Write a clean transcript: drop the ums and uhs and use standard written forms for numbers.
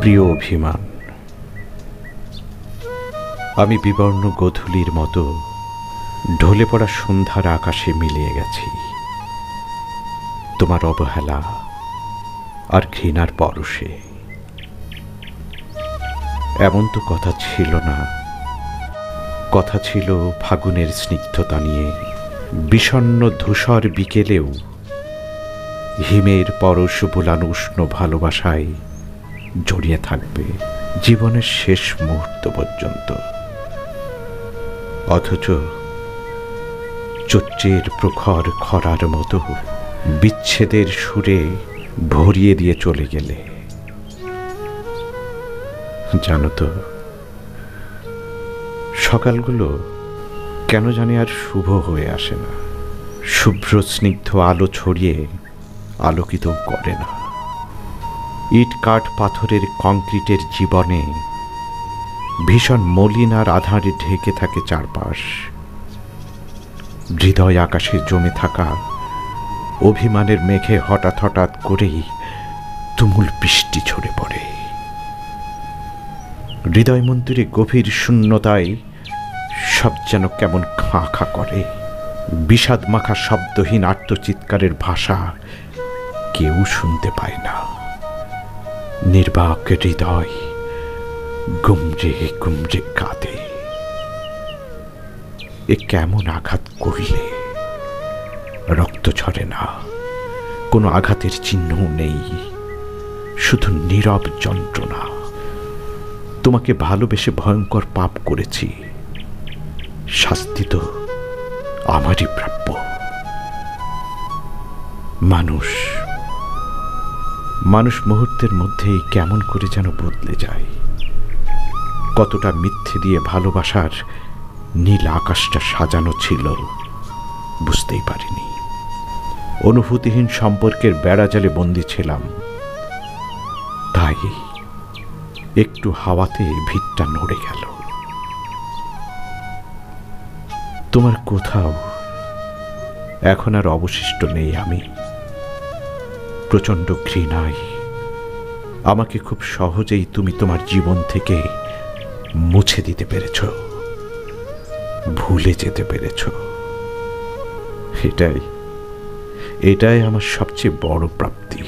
প্রিয় অভিমান, আমি বিবর্ণ গোধূলির মতো ঢলে পড়া সন্ধ্যার আকাশে মিলিয়ে গেছি তোমার অবহেলা আর ঘৃণার পরশে। এমন তো কথা ছিল না, কথা ছিল ফাগুনের স্নিগ্ধতা নিয়ে। বিষণ্ণ ধূসর বিকেলেও হিমের পরশ বোলানো উষ্ণ ভালোবাসায় জড়িয়ে থাকবে জীবনের শেষ মুহূর্ত পর্যন্ত। অথচ চৈত্রের প্রখর খরার মতো বিচ্ছেদের সুরে ভরিয়ে দিয়ে চলে গেলে। জানো তো, সকালগুলো কেন জানি আর শুভ হয়ে আসে না, শুভ্র স্নিগ্ধ আলো ছড়িয়ে আলোকিত করে না। ইট কাঠ পাথরের কংক্রিটের জীবনে ভীষণ মলিন আর আধারে ঢেকে থাকে চারপাশ। হৃদয় আকাশে জমে থাকা অভিমানের মেঘে হঠাৎ হঠাৎ করেই তুমুল বৃষ্টি ঝরে পড়ে। হৃদয় মন্দিরে গভীর শূন্যতায় সব যেন কেমন খাঁ খাঁ করে। বিষাদ মাখা শব্দহীন আর্তচিৎকারের ভাষা কেউ শুনতে পায় না। নির্বাক হৃদয় গুমরে গুমরে কাঁদে। এ কেমন আঘাত করলে রক্ত ঝরে না, কোনো আঘাতের চিহ্নও নেই, শুধু নীরব যন্ত্রণা। তোমাকে ভালোবেসে ভয়ঙ্কর পাপ করেছি, শাস্তি তো আমারই প্রাপ্য। মানুষ মানুষ মুহূর্তের মধ্যেই কেমন করে যেন বদলে যায়। কতটা মিথ্যে দিয়ে ভালোবাসার নীল আকাশটা সাজানো ছিল বুঝতেই পারিনি। অনুভূতিহীন সম্পর্কের বেড়াজালে বন্দী ছিলাম, তাই একটু হাওয়াতে ভিতটা নড়ে গেল। তোমার কোথাও এখন আর অবশিষ্ট নেই আমি। প্রচণ্ড ঘৃণায় আমাকে খুব সহজেই তুমি তোমার জীবন থেকে মুছে দিতে পেরেছ, ভুলে যেতে পেরেছ। এটাই আমার সবচেয়ে বড় প্রাপ্তি।